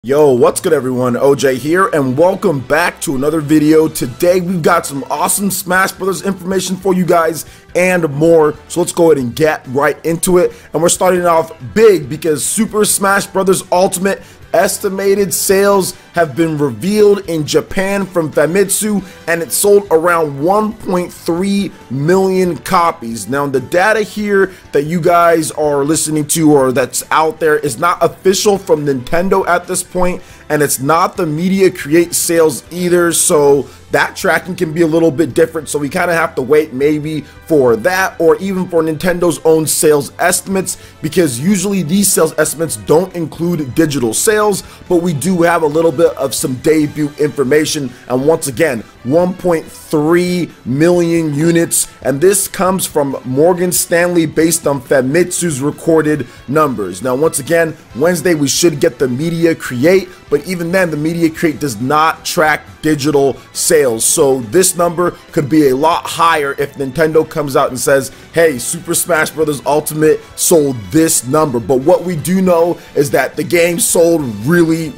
Yo, what's good everyone? OJ here and welcome back to another video. Today we've got some awesome Smash Brothers information for you guys and more. So let's go ahead and get right into it. And we're starting off big because Super Smash Brothers Ultimate estimated sales have been revealed in Japan from Famitsu, and it sold around 1.3 million copies. Now the data here that you guys are listening to or that's out there is not official from Nintendo at this point, and it's not the Media Create sales either, so that tracking can be a little bit different. So we kind of have to wait maybe for that or even for Nintendo's own sales estimates, because usually these sales estimates don't include digital sales, but we do have a little bit of some debut information. And once again, 1.3 million units, and this comes from Morgan Stanley based on Famitsu's recorded numbers. Now once again, Wednesday we should get the Media Create, but even then the Media Create does not track digital sales, so this number could be a lot higher if Nintendo comes out and says, hey, Super Smash Bros. Ultimate sold this number. But what we do know is that the game sold really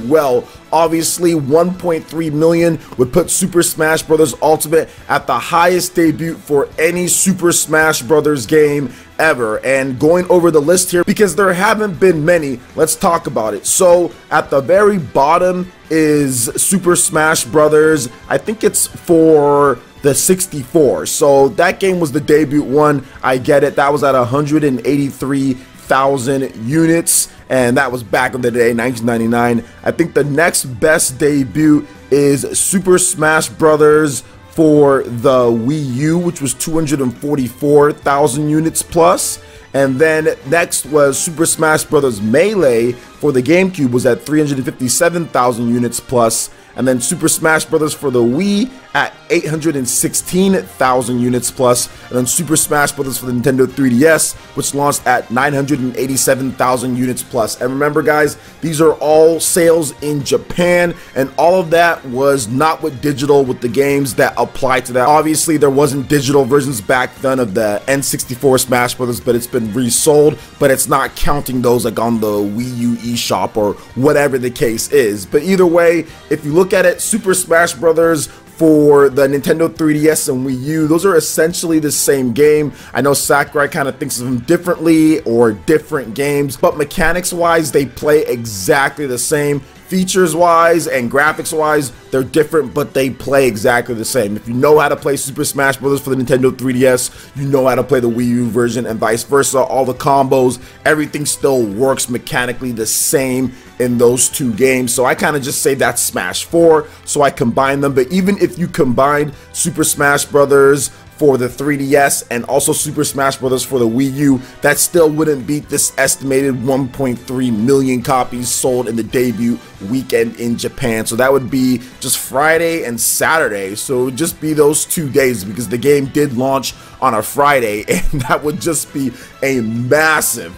well. Obviously 1.3 million would put Super Smash Bros. Ultimate at the highest debut for any Super Smash Bros. Game ever. And going over the list here, because there haven't been many, let's talk about it. So at the very bottom is Super Smash Brothers. I think it's for the 64. So that game was the debut one. I get it. That was at 183,000 units, and that was back in the day, 1999. I think the next best debut is Super Smash Brothers for the Wii U, which was 244,000 units plus. And then next was Super Smash Bros. Melee for the GameCube, was at 357,000 units plus. And then Super Smash Bros. For the Wii at 816,000 units plus. And then Super Smash Bros. For the Nintendo 3DS, which launched at 987,000 units plus. And remember guys, these are all sales in Japan, and all of that was not with digital, with the games that apply to that. Obviously there wasn't digital versions back then of the N64 Smash Bros., but it's been resold, but it's not counting those like on the Wii U eShop or whatever the case is. But either way, if you look at it, Super Smash Brothers for the Nintendo 3DS and Wii U, those are essentially the same game. I know Sakurai kind of thinks of them differently or different games, but mechanics wise they play exactly the same. Features wise and graphics wise, they're different, but they play exactly the same. If you know how to play Super Smash Bros. For the Nintendo 3DS, you know how to play the Wii U version, and vice versa. All the combos, everything still works mechanically the same in those two games. So I kind of just say that's Smash 4, so I combine them. But even if you combine Super Smash Brothers for the 3DS and also Super Smash Bros. For the Wii U, that still wouldn't beat this estimated 1.3 million copies sold in the debut weekend in Japan. So that would be just Friday and Saturday, so it would just be those 2 days, because the game did launch on a Friday, and that would just be a massive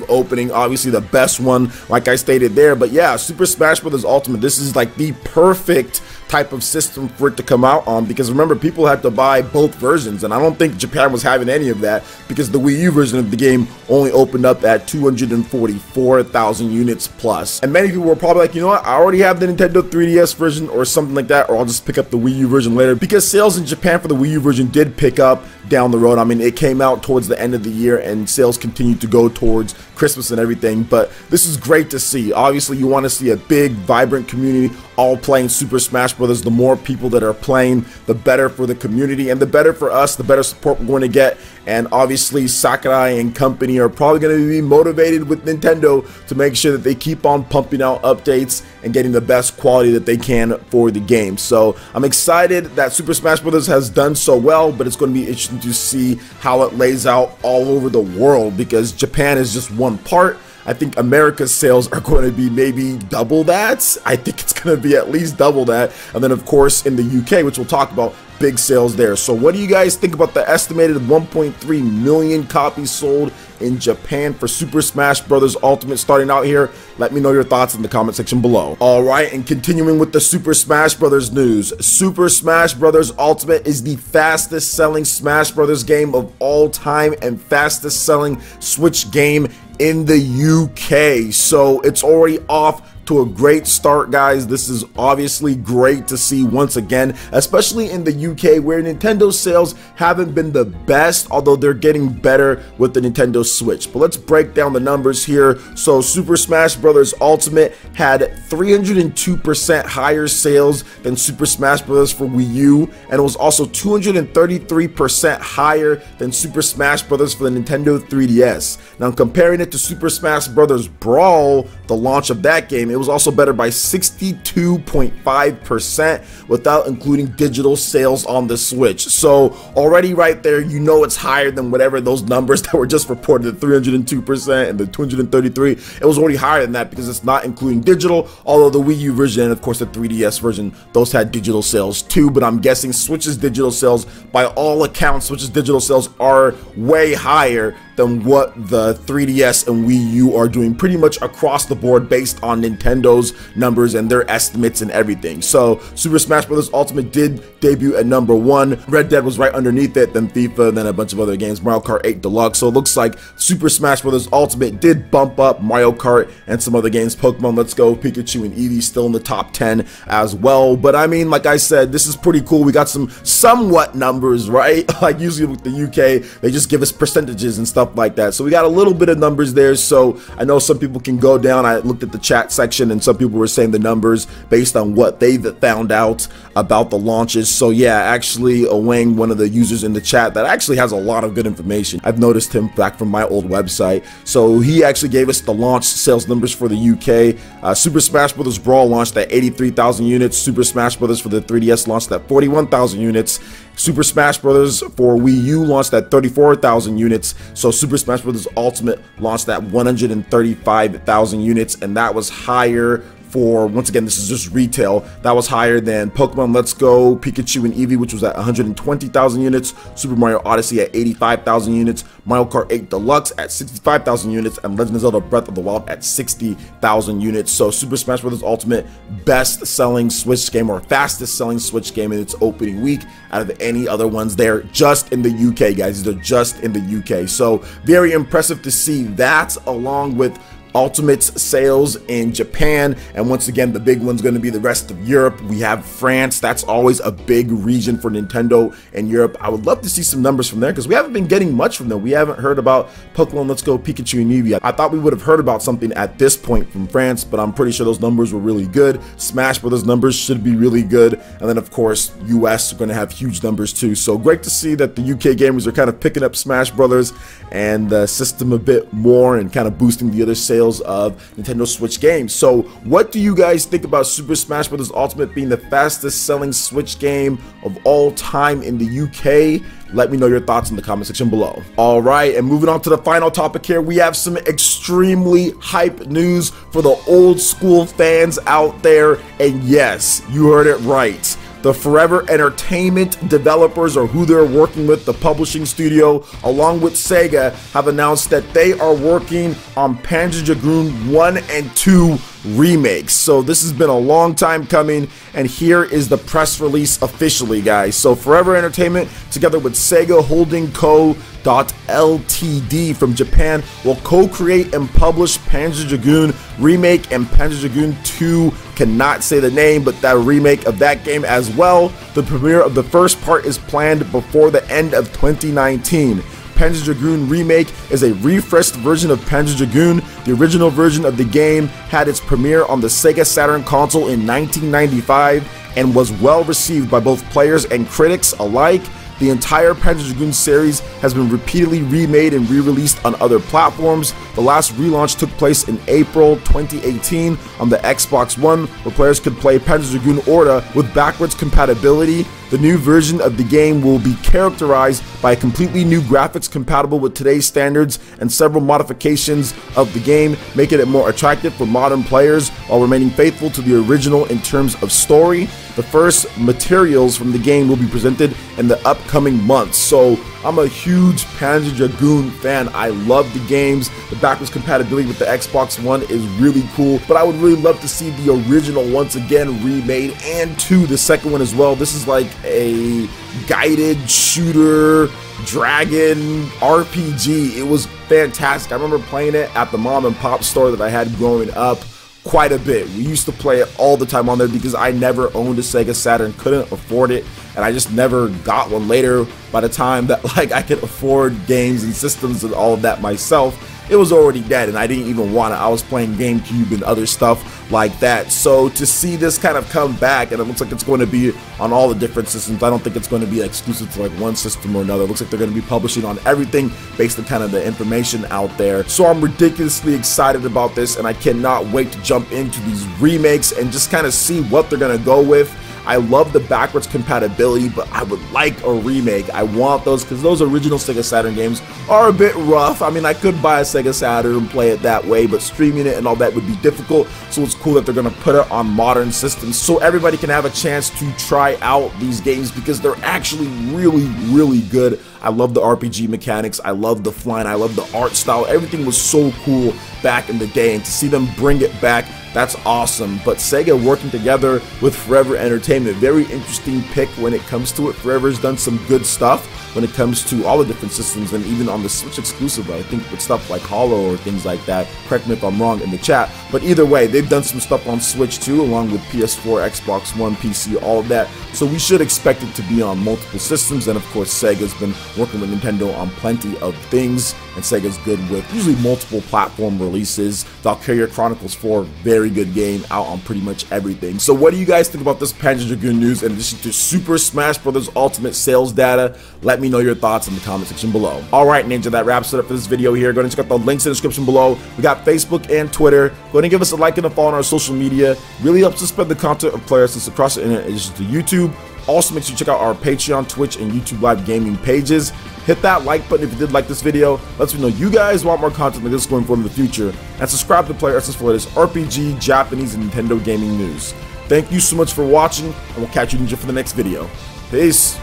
opening. Obviously the best one, like I stated there. But yeah, Super Smash Bros. Ultimate, this is like the perfect type of system for it to come out on, because remember, people had to buy both versions, and I don't think Japan was having any of that, because the Wii U version of the game only opened up at 244,000 units plus. And many people were probably like, you know what, I already have the Nintendo 3DS version or something like that, or I'll just pick up the Wii U version later, because sales in Japan for the Wii U version did pick up down the road. I mean, it came out towards the end of the year and sales continued to go towards Christmas and everything, but this is great to see. Obviously you want to see a big vibrant community all playing Super Smash Brothers. The more people that are playing, the better for the community, and the better for us, the better support we're going to get. And obviously Sakurai and company are probably going to be motivated with Nintendo to make sure that they keep on pumping out updates and getting the best quality that they can for the game. So I'm excited that Super Smash Bros. Has done so well, but it's going to be interesting to see how it lays out all over the world, because Japan is just one part. I think America's sales are going to be maybe double that. I think it's going to be at least double that. And then of course in the UK, which we'll talk about, big sales there. So what do you guys think about the estimated 1.3 million copies sold in Japan for Super Smash Bros. Ultimate starting out here? Let me know your thoughts in the comment section below. Alright, and continuing with the Super Smash Bros. News. Super Smash Bros. Ultimate is the fastest selling Smash Bros. Game of all time and fastest selling Switch game in the UK. So it's already off to a great start, guys. This is obviously great to see once again, especially in the UK, where Nintendo sales haven't been the best, although they're getting better with the Nintendo Switch. But let's break down the numbers here. So Super Smash Bros. Ultimate had 302% higher sales than Super Smash Bros. For Wii U, and it was also 233% higher than Super Smash Bros. For the Nintendo 3DS. Now, comparing it to Super Smash Bros. Brawl, the launch of that game, it was also better by 62.5% without including digital sales on the Switch. So already right there, you know it's higher than whatever those numbers that were just reported, the 302% and the 233. It was already higher than that because it's not including digital, although the Wii U version and of course the 3DS version, those had digital sales too. But I'm guessing Switch's digital sales, by all accounts, Switch's digital sales are way higher than what the 3DS and Wii U are doing pretty much across the board based on Nintendo's numbers and their estimates and everything. So Super Smash Bros. Ultimate did debut at #1. Red Dead was right underneath it, then FIFA, then a bunch of other games, Mario Kart 8 Deluxe. So it looks like Super Smash Bros. Ultimate did bump up Mario Kart and some other games. Pokemon Let's Go, Pikachu, and Eevee still in the top 10 as well. But I mean, like I said, this is pretty cool. We got some somewhat numbers, right? Like usually with the UK, they just give us percentages and stuff like that. So we got a little bit of numbers there. So I know some people can go down. I looked at the chat section and some people were saying the numbers based on what they found out about the launches. So yeah, actually Wang, one of the users in the chat that actually has a lot of good information. I've noticed him back from my old website. So he actually gave us the launch sales numbers for the UK. Super Smash Bros. Brawl launched at 83,000 units. Super Smash Bros. For the 3DS launched at 41,000 units. Super Smash Bros. For Wii U launched at 34,000 units. So Super Smash Bros. Ultimate launched at 135,000 units, and that was higher for, once again, this is just retail, that was higher than Pokemon Let's Go, Pikachu, and Eevee, which was at 120,000 units, Super Mario Odyssey at 85,000 units, Mario Kart 8 Deluxe at 65,000 units, and Legend of Zelda Breath of the Wild at 60,000 units. So Super Smash Bros. Ultimate, best-selling Switch game, or fastest-selling Switch game in its opening week out of any other ones there, just in the UK, guys. These are just in the UK. So very impressive to see that, along with Ultimate's sales in Japan, and once again the big one's going to be the rest of Europe. We have France. That's always a big region for Nintendo in Europe. I would love to see some numbers from there because we haven't been getting much from them. We haven't heard about Pokemon Let's Go, Pikachu, and Eevee. I thought we would have heard about something at this point from France, but I'm pretty sure those numbers were really good. Smash Brothers numbers should be really good, and then of course US are going to have huge numbers too. So great to see that the UK gamers are kind of picking up Smash Brothers and the system a bit more and kind of boosting the other sales of Nintendo Switch games. So what do you guys think about Super Smash Bros. Ultimate being the fastest selling Switch game of all time in the UK? Let me know your thoughts in the comment section below. All right, and moving on to the final topic here, we have some extremely hype news for the old school fans out there. And yes, you heard it right. The Forever Entertainment developers, or who they're working with, the publishing studio, along with SEGA, have announced that they are working on Panzer Dragoon 1 and 2 remakes. So this has been a long time coming, and here is the press release officially, guys. So Forever Entertainment, together with SEGA Holding Co. Ltd. from Japan, will co-create and publish Panzer Dragoon Remake and Panzer Dragoon 2. Cannot say the name, but that remake of that game as well. The premiere of the first part is planned before the end of 2019. Panzer Dragoon Remake is a refreshed version of Panzer Dragoon. The original version of the game had its premiere on the Sega Saturn console in 1995 and was well received by both players and critics alike. The entire Panzer Dragoon series has been repeatedly remade and re-released on other platforms. The last relaunch took place in April 2018 on the Xbox One, where players could play Panzer Dragoon Orta with backwards compatibility. The new version of the game will be characterized by a completely new graphics compatible with today's standards and several modifications of the game, making it more attractive for modern players while remaining faithful to the original in terms of story. The first materials from the game will be presented in the upcoming months. So I'm a huge Panzer Dragoon fan. I love the games. The backwards compatibility with the Xbox One is really cool, but I would really love to see the original once again remade, and the second one as well. This is like a guided shooter dragon RPG. It was fantastic. I remember playing it at the mom and pop store that I had growing up. quite a bit. We used to play it all the time on there because I never owned a Sega Saturn, couldn't afford it, and I just never got one. Later, by the time that like I could afford games and systems and all of that myself, it was already dead, and I didn't even want it. I was playing GameCube and other stuff like that. So to see this kind of come back, and it looks like it's going to be on all the different systems. I don't think it's going to be exclusive to like one system or another. It looks like they're going to be publishing on everything based on kind of the information out there. So I'm ridiculously excited about this, and I cannot wait to jump into these remakes and just kind of see what they're going to go with. I love the backwards compatibility, but I would like a remake. I want those because those original Sega Saturn games are a bit rough. I mean, I could buy a Sega Saturn and play it that way, but streaming it and all that would be difficult. So it's cool that they're going to put it on modern systems so everybody can have a chance to try out these games because they're actually really, really good. I love the RPG mechanics, I love the flying, I love the art style. Everything was so cool back in the day, and to see them bring it back, that's awesome. But Sega working together with Forever Entertainment, very interesting pick when it comes to it. Forever's done some good stuff when it comes to all the different systems, and even on the Switch exclusive, I think with stuff like Hollow or things like that. Correct me if I'm wrong in the chat, but either way, they've done some stuff on Switch too, along with PS4, Xbox One, PC, all of that. So we should expect it to be on multiple systems, and of course Sega's been working with Nintendo on plenty of things, and Sega's good with usually multiple platform releases. Valkyria Chronicles 4, very good game, out on pretty much everything. So what do you guys think about this Panzer Dragoon news in addition to Super Smash Bros. Ultimate sales data? Let me know your thoughts in the comment section below. Alright Ninja, that wraps it up for this video here. Go ahead and check out the links in the description below. We got Facebook and Twitter. Go ahead and give us a like and a follow on our social media. Really helps us spread the content of PlayerEssence across the internet in addition to YouTube. Also, make sure you check out our Patreon, Twitch, and YouTube Live gaming pages. Hit that like button if you did like this video. Lets me know you guys want more content like this going forward in the future. And subscribe to PlayerEssence for the latest RPG, Japanese, and Nintendo gaming news. Thank you so much for watching, and we'll catch you Ninja for the next video. Peace.